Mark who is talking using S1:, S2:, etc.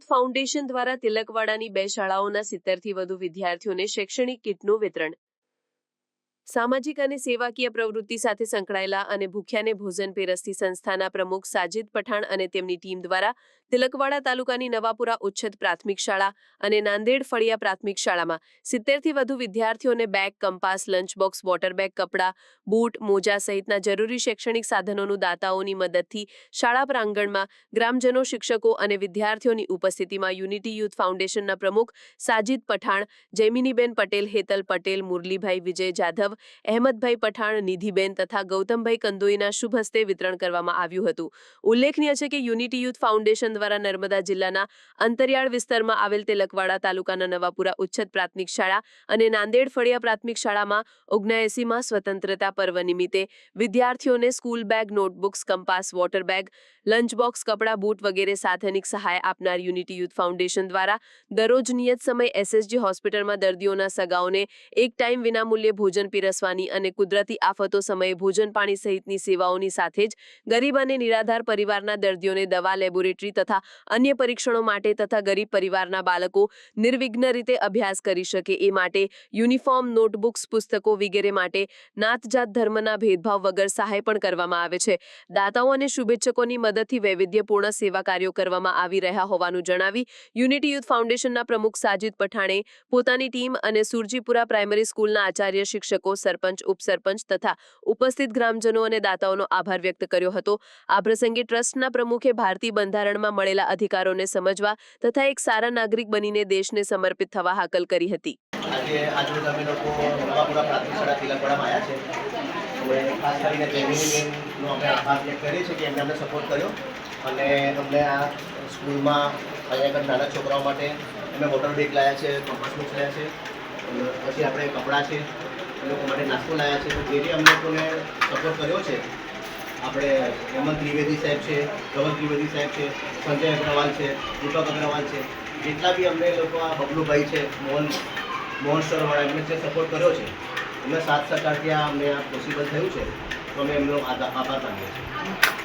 S1: Youth foundation દ્વારા તિલકવાડાની 2 શાળાઓના 70થી વધુ વિદ્યાર્થીઓને શૈક્ષણિક કીટનું વિતરણ. સામાજિક અને સેવાકીય પ્રવૃત્તિ સાથે સંકળાયેલા અને ભૂખ્યાને ભોજન પીરસતી સંસ્થાના પ્રમુખ સાજિદ પઠાણ અને તેમની ટીમ દ્વારા તિલકવાડા તાલુકાની નવાપુરા ઉચ્છત પ્રાથમિક શાળા અને નાંદેડ ફળિયા પ્રાથમિક શાળામાં 70થી વધુ વિદ્યાર્થીઓને bag, compass, lunch box, water bag, કપડાં, બૂટ, મોજા સહિતના જરૂરી શૈક્ષણિક સાધનોનું દાતાઓની મદદથી શાળા પ્રાંગણમાં ગ્રામજનો, શિક્ષકો અને વિદ્યાર્થીઓની ઉપસ્થિતિમાં યુનિટી યુથ ફાઉન્ડેશનના પ્રમુખ સાજિદ પઠાણ, જૈમિનીબેન પટેલ, હેતલ પટેલ, મુરલીભાઈ વિજય જાધવ, અહેમદભાઈ પઠાણ, નિધિબેન તથા ગૌતમભાઈ કંદોઈના શુભ હસ્તે વિતરણ કરવામાં આવ્યું હતું. ઉલ્લેખનીય છે કે યુનિટી યુથ ફાઉન્ડેશન દ્વારા નર્મદા જિલ્લાના અંતરિયાળ વિસ્તારમાં આવેલ તિલકવાડા તાલુકાના નવાપુરા ઉચ્છત પ્રાથમિક શાળા અને નાંદેડ ફળિયા પ્રાથમિક શાળામાં 79માં સ્વતંત્રતા પર્વ નિમિત્તે વિદ્યાર્થીઓને school bag, notebooks, compass, water bag, lunch box, કપડાં, બૂટ વગેરે સાધનિક સહાય આપનાર યુનિટી યુથ ફાઉન્ડેશન દ્વારા દરરોજ નિયત સમય એસએસજી હોસ્પિટલમાં દર્દીઓના સગાઓને એક ટાઈમ વિનામૂલ્યે ભોજન પીરસવાની અને કુદરતી આફતો સમયે ભોજન પાણી સહિતની સેવાઓની સાથે જ ગરીબ અને નિરાધાર પરિવારના દર્દીઓને દવા, લેબોરેટરી તથા અન્ય પરીક્ષણો માટે તથા ગરીબ પરિવારના બાળકો નિર્વિઘ્ન રીતે અભ્યાસ કરી શકે એ માટે યુનિફોર્મ, નોટબુક્સ, પુસ્તકો વગેરે માટે નાત-જાત ધર્મના ભેદભાવ વગર સહાય પણ કરવામાં આવે છે. દાતાઓ અને શુભેચ્છકોની મદદથી વૈવિધ્યપૂર્ણ સેવા કાર્યો કરવામાં આવી રહ્યા હોવાનું જણાવી યુનિટી યુથ ફાઉન્ડેશનના પ્રમુખ સાજિદ પઠાણે પોતાની ટીમ અને સુરજીપુરા પ્રાઇમરી સ્કૂલના આચાર્ય, શિક્ષકો, સરપંચ, ઉપસરપંચ તથા ઉપસ્થિત ગ્રામજનો અને દાતાઓનો આભાર વ્યક્ત કર્યો હતો. આ પ્રસંગે ટ્રસ્ટના પ્રમુખે ભારતીય બંધારણમાં મળેલા અધિકારોને સમજવા તથા એક સારા નાગરિક બનીને દેશને સમર્પિત થવા હાકલ કરી હતી.
S2: આજે અમે લોકો નવાપુરા પ્રાથમિક શાળા તિલકવાડામાં આવ્યા છે. ખાસ કરીને જૈમિનીબેનનો અમે આભાર વ્યક્ત કરીએ છીએ કે એમને અમને સપોર્ટ કર્યો અને અમને આ સ્કૂલમાં અહીંયા નાના છોકરાઓ માટે અમે વોટર બેગ લાવ્યા છે, કંપાસ બોક્સ લાવ્યા છે, પછી આપણે કપડાં છે, એ લોકો માટે નાસ્તો લાવ્યા છે. તો જે બી અમને લોકોને સપોર્ટ કર્યો છે, આપણે હેમંત ત્રિવેદી સાહેબ છે, ધવલ ત્રિવેદી સાહેબ છે, સંજય અગ્રવાલ છે, દીપક અગ્રવાલ છે, જેટલા બી અમને લોકો આ બબલુભાઈ છે, મોહન સરવાળા, એમને જે સપોર્ટ કર્યો છે, એમને સાથ સહકારથી અમને આ પોસિબલ થયું છે, તો અમે એમનો આભાર માનીએ છીએ.